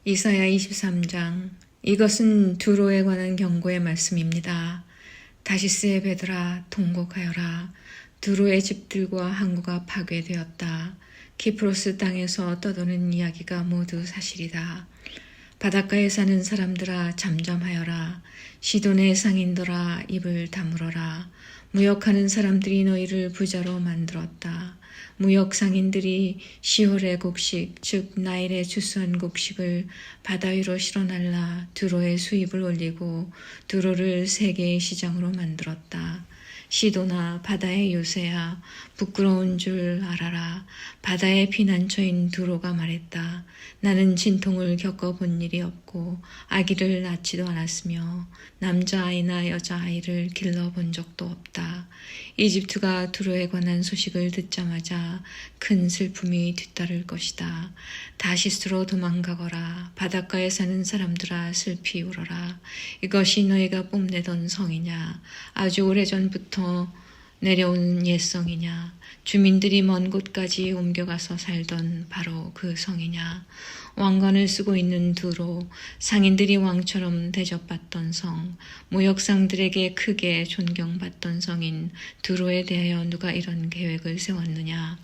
이사야 23장. 이것은 두로에 관한 경고의 말씀입니다. 다시스의 배들아 통곡하여라. 두로의 집들과 항구가 파괴되었다. 키프로스 땅에서 떠도는 이야기가 모두 사실이다. 바닷가에 사는 사람들아 잠잠하여라. 시돈의 상인들아 입을 다물어라. 무역하는 사람들이 너희를 부자로 만들었다. 무역 상인들이 시홀의 곡식, 즉 나일의 주수한 곡식을 바다 위로 실어날라 두로의 수입을 올리고 두로를 세계의 시장으로 만들었다. 시도나 바다의 요새야 부끄러운 줄 알아라. 바다의 피난처인 두로가 말했다. 나는 진통을 겪어본 일이 없고 아기를 낳지도 않았으며 남자아이나 여자아이를 길러본 적도 없다. 이집트가 두로에 관한 소식을 듣자마자 큰 슬픔이 뒤따를 것이다. 다시스로 도망가거라. 바닷가에 사는 사람들아 슬피 울어라. 이것이 너희가 뽐내던 성이냐? 아주 오래전부터 내려온 옛성이냐? 주민들이 먼 곳까지 옮겨가서 살던 바로 그 성이냐? 왕관을 쓰고 있는 두로, 상인들이 왕처럼 대접받던 성, 무역상들에게 크게 존경받던 성인 두로에 대하여 누가 이런 계획을 세웠느냐?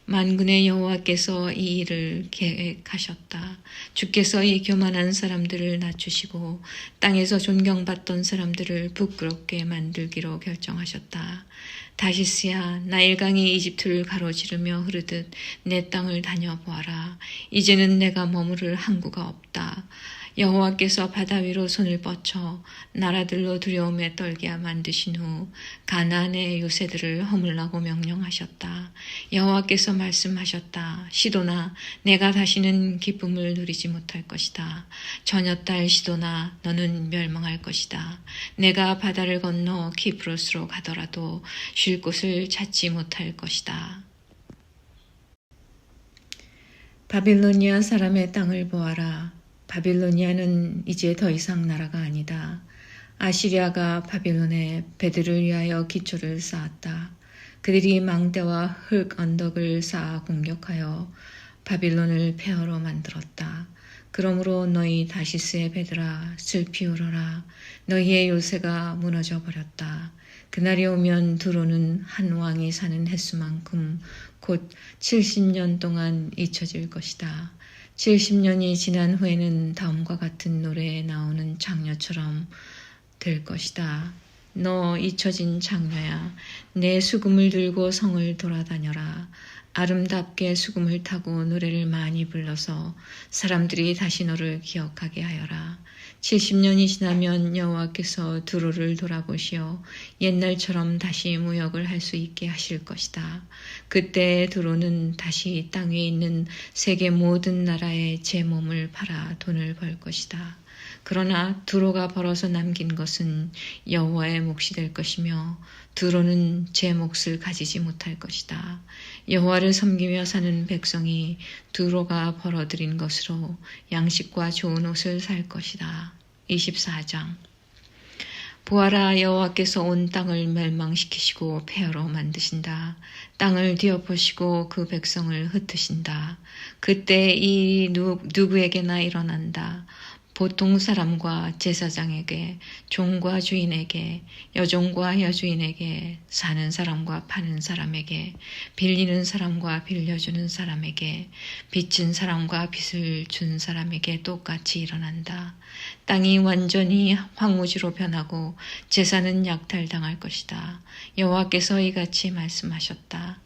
만군의 여호와께서 이 일을 계획하셨다. 주께서 이 교만한 사람들을 낮추시고 땅에서 존경받던 사람들을 부끄럽게 만들기로 결정하셨다. 다시스야, 나일강이 이집트를 가로지르며 흐르듯 내 땅을 다녀보아라. 이제는 내가 머무를 항구가 없다. 여호와께서 바다 위로 손을 뻗쳐 나라들로 두려움에 떨게 만드신 후 가나안의 요새들을 허물라고 명령하셨다. 여호와께서 말씀하셨다. 시도나, 내가 다시는 기쁨을 누리지 못할 것이다. 처녀딸 시도나, 너는 멸망할 것이다. 내가 바다를 건너 키프로스로 가더라도 쉴 곳을 찾지 못할 것이다. 바빌로니아 사람의 땅을 보아라. 바빌로니아는 이제 더 이상 나라가 아니다. 아시리아가 바빌론에 배들을 위하여 기초를 쌓았다. 그들이 망대와 흙 언덕을 쌓아 공격하여 바빌론을 폐허로 만들었다. 그러므로 너희 다시스의 배들아 슬피 울어라. 너희의 요새가 무너져 버렸다. 그날이 오면 두로는 한 왕이 사는 횟수만큼 곧 70년 동안 잊혀질 것이다. 70년이 지난 후에는 다음과 같은 노래에 나오는 장녀처럼 될 것이다. 너 잊혀진 장녀야, 내 수금을 들고 성을 돌아다녀라. 아름답게 수금을 타고 노래를 많이 불러서 사람들이 다시 너를 기억하게 하여라. 70년이 지나면 여호와께서 두로를 돌아보시어 옛날처럼 다시 무역을 할 수 있게 하실 것이다. 그때 두로는 다시 땅 위에 있는 세계 모든 나라에 제 몸을 팔아 돈을 벌 것이다. 그러나 두로가 벌어서 남긴 것은 여호와의 몫이 될 것이며 두로는 제 몫을 가지지 못할 것이다. 여호와를 섬기며 사는 백성이 두로가 벌어들인 것으로 양식과 좋은 옷을 살 것이다. 24장. 보아라, 여호와께서 온 땅을 멸망시키시고 폐허로 만드신다. 땅을 뒤엎으시고 그 백성을 흩으신다. 그때 이 누구에게나 일어난다. 보통 사람과 제사장에게, 종과 주인에게, 여종과 여주인에게, 사는 사람과 파는 사람에게, 빌리는 사람과 빌려주는 사람에게, 빚진 사람과 빚을 준 사람에게 똑같이 일어난다. 땅이 완전히 황무지로 변하고 제사는 약탈당할 것이다. 여호와께서 이같이 말씀하셨다.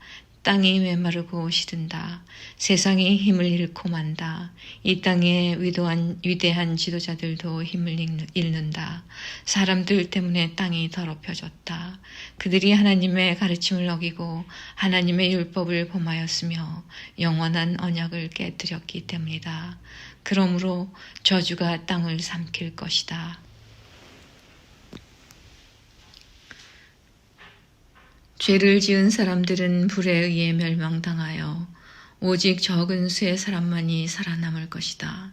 땅이 메마르고 시든다. 세상이 힘을 잃고 만다. 이 땅의 위대한 지도자들도 힘을 잃는다. 사람들 때문에 땅이 더럽혀졌다. 그들이 하나님의 가르침을 어기고 하나님의 율법을 범하였으며 영원한 언약을 깨뜨렸기 때문이다. 그러므로 저주가 땅을 삼킬 것이다. 죄를 지은 사람들은 불에 의해 멸망당하여 오직 적은 수의 사람만이 살아남을 것이다.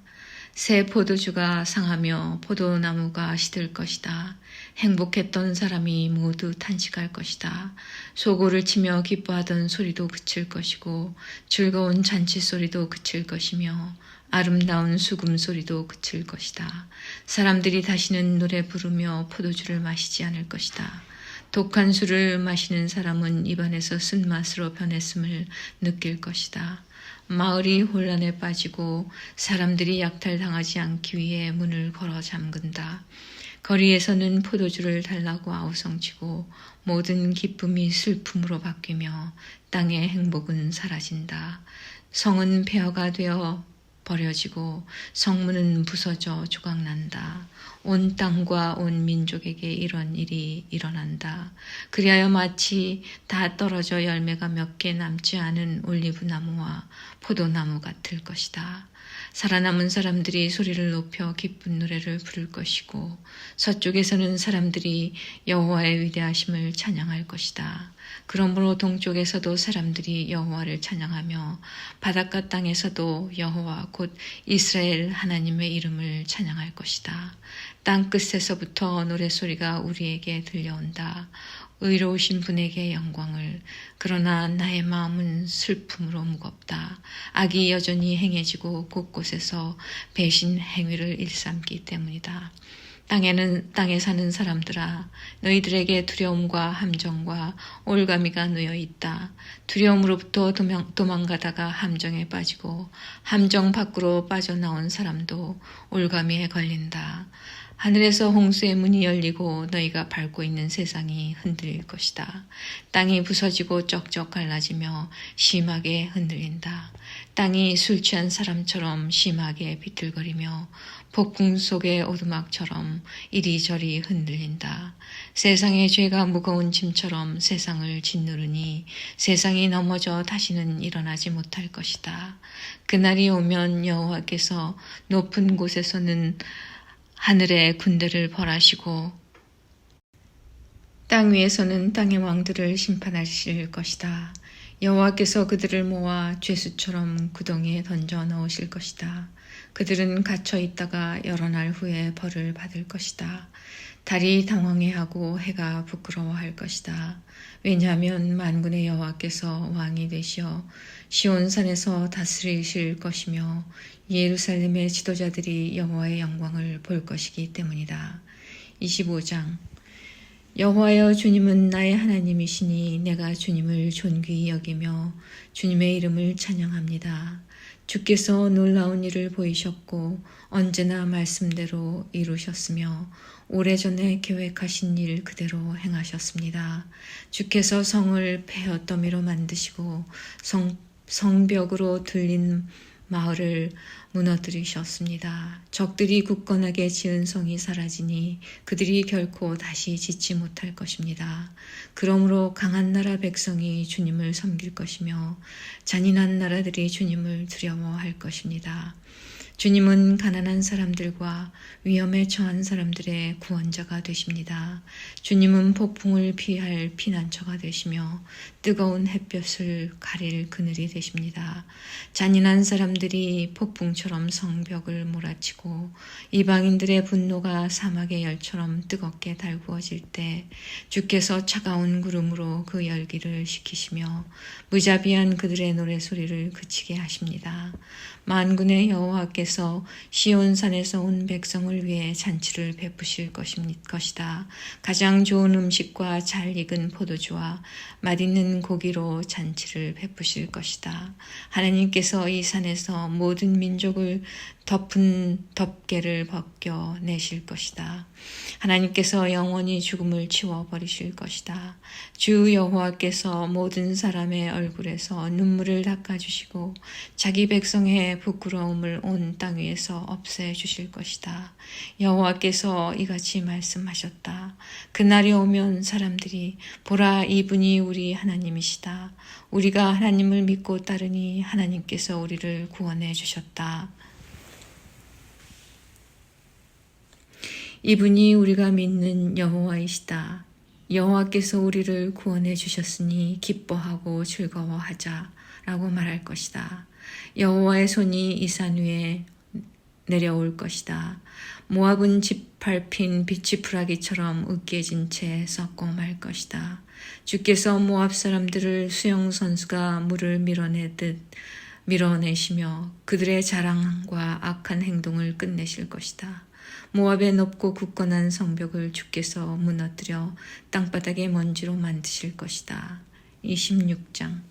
새 포도주가 상하며 포도나무가 시들 것이다. 행복했던 사람이 모두 탄식할 것이다. 소고를 치며 기뻐하던 소리도 그칠 것이고 즐거운 잔치 소리도 그칠 것이며 아름다운 수금 소리도 그칠 것이다. 사람들이 다시는 노래 부르며 포도주를 마시지 않을 것이다. 독한 술을 마시는 사람은 입안에서 쓴맛으로 변했음을 느낄 것이다. 마을이 혼란에 빠지고 사람들이 약탈당하지 않기 위해 문을 걸어 잠근다. 거리에서는 포도주를 달라고 아우성치고 모든 기쁨이 슬픔으로 바뀌며 땅의 행복은 사라진다. 성은 폐허가 되어 버려지고 성문은 부서져 조각난다. 온 땅과 온 민족에게 이런 일이 일어난다. 그리하여 마치 다 떨어져 열매가 몇 개 남지 않은 올리브나무와 포도나무 같을 것이다. 살아남은 사람들이 소리를 높여 기쁜 노래를 부를 것이고 서쪽에서는 사람들이 여호와의 위대하심을 찬양할 것이다. 그러므로 동쪽에서도 사람들이 여호와를 찬양하며 바닷가 땅에서도 여호와 곧 이스라엘 하나님의 이름을 찬양할 것이다. 땅 끝에서부터 노래소리가 우리에게 들려온다. 의로우신 분에게 영광을. 그러나 나의 마음은 슬픔으로 무겁다. 악이 여전히 행해지고 곳곳에서 배신 행위를 일삼기 때문이다. 땅에 사는 사람들아, 너희들에게 두려움과 함정과 올가미가 놓여 있다. 두려움으로부터 도망가다가 함정에 빠지고 함정 밖으로 빠져나온 사람도 올가미에 걸린다. 하늘에서 홍수의 문이 열리고 너희가 밟고 있는 세상이 흔들릴 것이다. 땅이 부서지고 쩍쩍 갈라지며 심하게 흔들린다. 땅이 술 취한 사람처럼 심하게 비틀거리며 폭풍 속의 오두막처럼 이리저리 흔들린다. 세상의 죄가 무거운 짐처럼 세상을 짓누르니 세상이 넘어져 다시는 일어나지 못할 것이다. 그날이 오면 여호와께서 높은 곳에서는 하늘의 군대를 벌하시고 땅 위에서는 땅의 왕들을 심판하실 것이다. 여호와께서 그들을 모아 죄수처럼 구덩이에 던져 넣으실 것이다. 그들은 갇혀 있다가 여러 날 후에 벌을 받을 것이다. 달이 당황해하고 해가 부끄러워할 것이다. 왜냐하면 만군의 여호와께서 왕이 되시어 시온산에서 다스리실 것이며 예루살렘의 지도자들이 여호와의 영광을 볼 것이기 때문이다. 25장 여호와여 주님은 나의 하나님이시니 내가 주님을 존귀히 여기며 주님의 이름을 찬양합니다. 주께서 놀라운 일을 보이셨고 언제나 말씀대로 이루셨으며 오래전에 계획하신 일 그대로 행하셨습니다. 주께서 성을 폐허더미로 만드시고 성벽으로 들린 마을을 무너뜨리셨습니다. 적들이 굳건하게 지은 성이 사라지니 그들이 결코 다시 짓지 못할 것입니다. 그러므로 강한 나라 백성이 주님을 섬길 것이며 잔인한 나라들이 주님을 두려워할 것입니다. 주님은 가난한 사람들과 위험에 처한 사람들의 구원자가 되십니다. 주님은 폭풍을 피할 피난처가 되시며 뜨거운 햇볕을 가릴 그늘이 되십니다. 잔인한 사람들이 폭풍처럼 성벽을 몰아치고 이방인들의 분노가 사막의 열처럼 뜨겁게 달구어질 때 주께서 차가운 구름으로 그 열기를 식히시며 무자비한 그들의 노래소리를 그치게 하십니다. 만군의 여호와께서 시온산에서 온 백성을 위해 잔치를 베푸실 것이다. 가장 좋은 음식과 잘 익은 포도주와 맛있는 고기로 잔치를 베푸실 것이다. 하나님께서 이 산에서 모든 민족을 덮은 덮개를 벗겨 내실 것이다. 하나님께서 영원히 죽음을 치워버리실 것이다. 주 여호와께서 모든 사람의 얼굴에서 눈물을 닦아주시고 자기 백성의 부끄러움을 온 땅 위에서 없애주실 것이다. 여호와께서 이같이 말씀하셨다. 그날이 오면 사람들이 보라 이분이 우리 하나님이시다. 우리가 하나님을 믿고 따르니 하나님께서 우리를 구원해 주셨다. 이분이 우리가 믿는 여호와이시다. 여호와께서 우리를 구원해 주셨으니 기뻐하고 즐거워하자 라고 말할 것이다. 여호와의 손이 이 산 위에 내려올 것이다. 모압은 짓밟힌 비치프라기처럼 으깨진 채 썩고 말 것이다. 주께서 모압 사람들을 수영선수가 물을 밀어내듯 밀어내시며 그들의 자랑과 악한 행동을 끝내실 것이다. 모압의 높고 굳건한 성벽을 주께서 무너뜨려 땅바닥의 먼지로 만드실 것이다. 26장.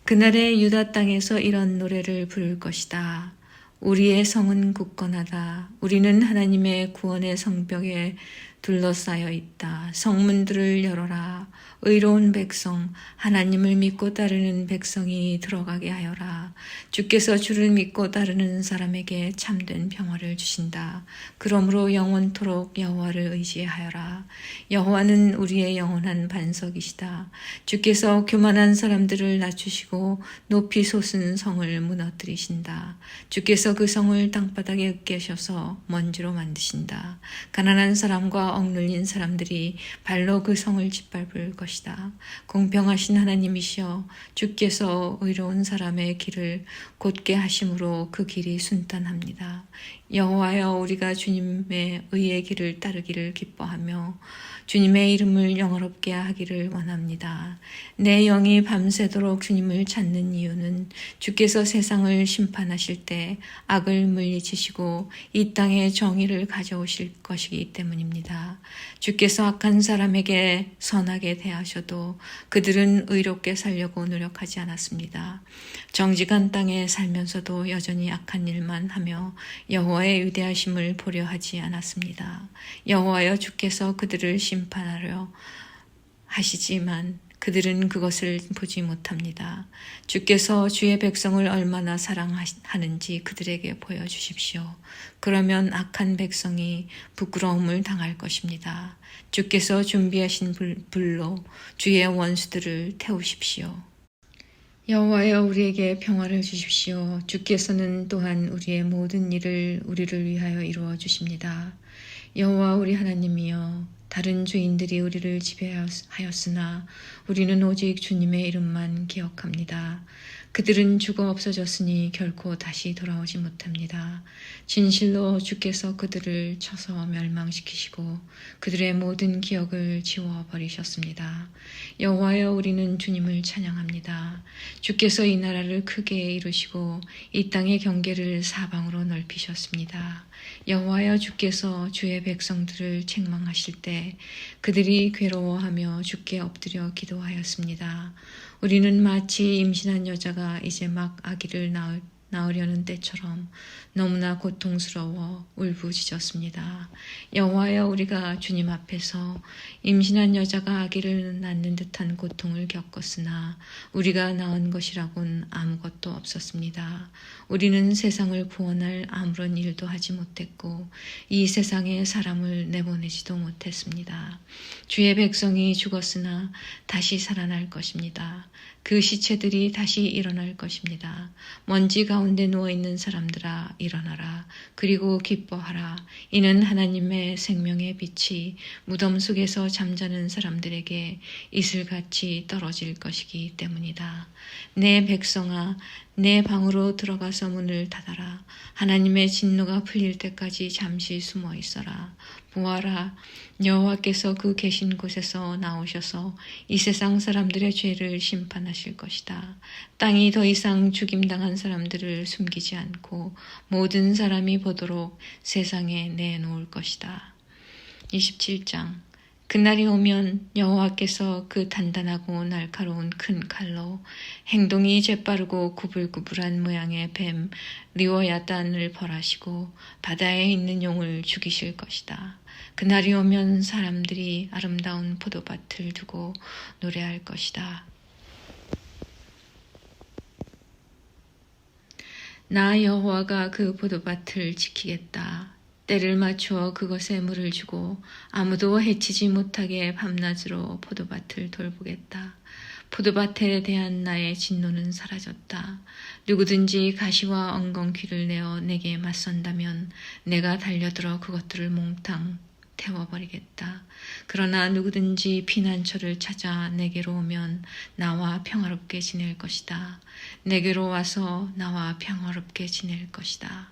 그날의 유다 땅에서 이런 노래를 부를 것이다. 우리의 성은 굳건하다. 우리는 하나님의 구원의 성벽에 둘러싸여 있다. 성문들을 열어라. 의로운 백성, 하나님을 믿고 따르는 백성이 들어가게 하여라. 주께서 주를 믿고 따르는 사람에게 참된 평화를 주신다. 그러므로 영원토록 여호와를 의지하여라. 여호와는 우리의 영원한 반석이시다. 주께서 교만한 사람들을 낮추시고 높이 솟은 성을 무너뜨리신다. 주께서 그 성을 땅바닥에 으깨셔서 먼지로 만드신다. 가난한 사람과 억눌린 사람들이 발로 그 성을 짓밟을 것이다. 공평하신 하나님이시여, 주께서 의로운 사람의 길을 곧게 하심으로 그 길이 순탄합니다. 여호와여, 우리가 주님의 의의 길을 따르기를 기뻐하며 주님의 이름을 영화롭게 하기를 원합니다. 내 영이 밤새도록 주님을 찾는 이유는 주께서 세상을 심판하실 때 악을 물리치시고 이 땅에 정의를 가져오실 것이기 때문입니다. 주께서 악한 사람에게 선하게 대하셔도 그들은 의롭게 살려고 노력하지 않았습니다. 정직한 땅에 살면서도 여전히 악한 일만 하며 여호와의 위대하심을 보려 하지 않았습니다. 여호와여, 주께서 그들을 심판하려 하시지만 그들은 그것을 보지 못합니다. 주께서 주의 백성을 얼마나 사랑하는지 그들에게 보여주십시오. 그러면 악한 백성이 부끄러움을 당할 것입니다. 주께서 준비하신 불로 주의 원수들을 태우십시오. 여호와여, 우리에게 평화를 주십시오. 주께서는 또한 우리의 모든 일을 우리를 위하여 이루어 주십니다. 여호와 우리 하나님이여, 다른 주인들이 우리를 지배하였으나 우리는 오직 주님의 이름만 기억합니다. 그들은 죽어 없어졌으니 결코 다시 돌아오지 못합니다. 진실로 주께서 그들을 쳐서 멸망시키시고 그들의 모든 기억을 지워버리셨습니다. 여호와여, 우리는 주님을 찬양합니다. 주께서 이 나라를 크게 이루시고 이 땅의 경계를 사방으로 넓히셨습니다. 여호와여, 주께서 주의 백성들을 책망하실 때 그들이 괴로워하며 주께 엎드려 기도하였습니다. 우리는 마치 임신한 여자가 이제 막 아기를 낳으려는 때처럼 너무나 고통스러워 울부짖었습니다. 여호와여, 우리가 주님 앞에서 임신한 여자가 아기를 낳는 듯한 고통을 겪었으나 우리가 낳은 것이라곤 아무것도 없었습니다. 우리는 세상을 구원할 아무런 일도 하지 못했고 이 세상에 사람을 내보내지도 못했습니다. 주의 백성이 죽었으나 다시 살아날 것입니다. 그 시체들이 다시 일어날 것입니다. 먼지 가운데 누워있는 사람들아, 일어나라. 그리고 기뻐하라. 이는 하나님의 생명의 빛이 무덤 속에서 잠자는 사람들에게 이슬같이 떨어질 것이기 때문이다. 내 백성아, 내 방으로 들어가서 문을 닫아라. 하나님의 진노가 풀릴 때까지 잠시 숨어 있어라. 보아라, 여호와께서 그 계신 곳에서 나오셔서 이 세상 사람들의 죄를 심판하실 것이다. 땅이 더 이상 죽임당한 사람들을 숨기지 않고 모든 사람이 보도록 세상에 내놓을 것이다. 27장. 그날이 오면 여호와께서 그 단단하고 날카로운 큰 칼로 행동이 재빠르고 구불구불한 모양의 뱀 리워야단을 벌하시고 바다에 있는 용을 죽이실 것이다. 그날이 오면 사람들이 아름다운 포도밭을 두고 노래할 것이다. 나 여호와가 그 포도밭을 지키겠다. 때를 맞추어 그것에 물을 주고 아무도 해치지 못하게 밤낮으로 포도밭을 돌보겠다. 포도밭에 대한 나의 진노는 사라졌다. 누구든지 가시와 엉겅퀴를 내어 내게 맞선다면 내가 달려들어 그것들을 몽땅 태워버리겠다. 그러나 누구든지 피난처를 찾아 내게로 오면 나와 평화롭게 지낼 것이다. 내게로 와서 나와 평화롭게 지낼 것이다.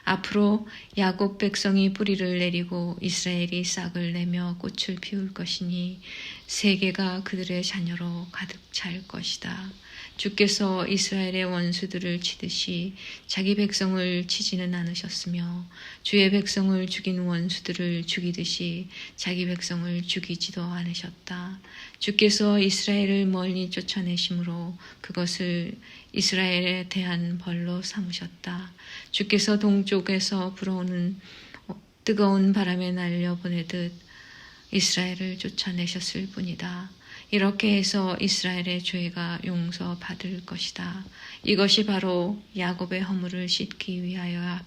앞으로 야곱 백성이 뿌리를 내리고 이스라엘이 싹을 내며 꽃을 피울 것이니 세계가 그들의 자녀로 가득 찰 것이다. 주께서 이스라엘의 원수들을 치듯이 자기 백성을 치지는 않으셨으며 주의 백성을 죽인 원수들을 죽이듯이 자기 백성을 죽이지도 않으셨다. 주께서 이스라엘을 멀리 쫓아내심으로 그것을 이스라엘에 대한 벌로 삼으셨다. 주께서 동쪽에서 불어오는 뜨거운 바람에 날려보내듯 이스라엘을 쫓아내셨을 뿐이다. 이렇게 해서 이스라엘의 죄가 용서받을 것이다. 이것이 바로 야곱의 허물을 씻기 위하여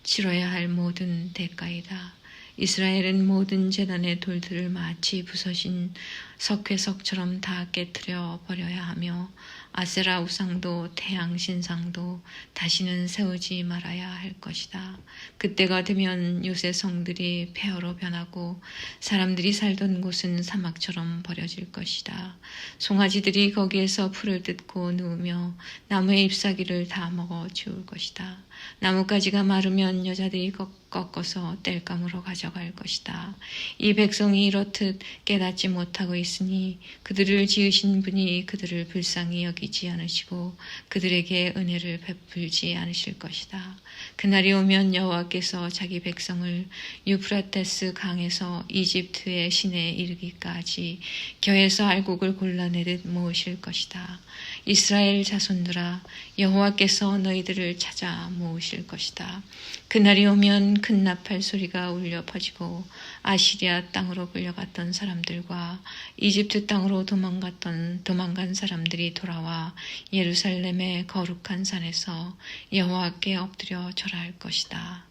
치러야 할 모든 대가이다. 이스라엘은 모든 제단의 돌들을 마치 부서진 석회석처럼 다 깨뜨려 버려야 하며 아세라 우상도 태양 신상도 다시는 세우지 말아야 할 것이다. 그때가 되면 요새 성들이 폐허로 변하고 사람들이 살던 곳은 사막처럼 버려질 것이다. 송아지들이 거기에서 풀을 뜯고 누우며 나무의 잎사귀를 다 먹어 치울 것이다. 나뭇가지가 마르면 여자들이 꺾어서 땔감으로 가져갈 것이다. 이 백성이 이렇듯 깨닫지 못하고 있으니 그들을 지으신 분이 그들을 불쌍히 여기지 않으시고 그들에게 은혜를 베풀지 않으실 것이다. 그날이 오면 여호와께서 자기 백성을 유프라테스 강에서 이집트의 시내에 이르기까지 겨에서 알곡을 골라내듯 모으실 것이다. 이스라엘 자손들아, 여호와께서 너희들을 찾아 모으실 것이다. 그날이 오면 큰 나팔 소리가 울려 퍼지고 아시리아 땅으로 끌려갔던 사람들과 이집트 땅으로 도망간 사람들이 돌아와 예루살렘의 거룩한 산에서 여호와께 엎드려 절할 것이다.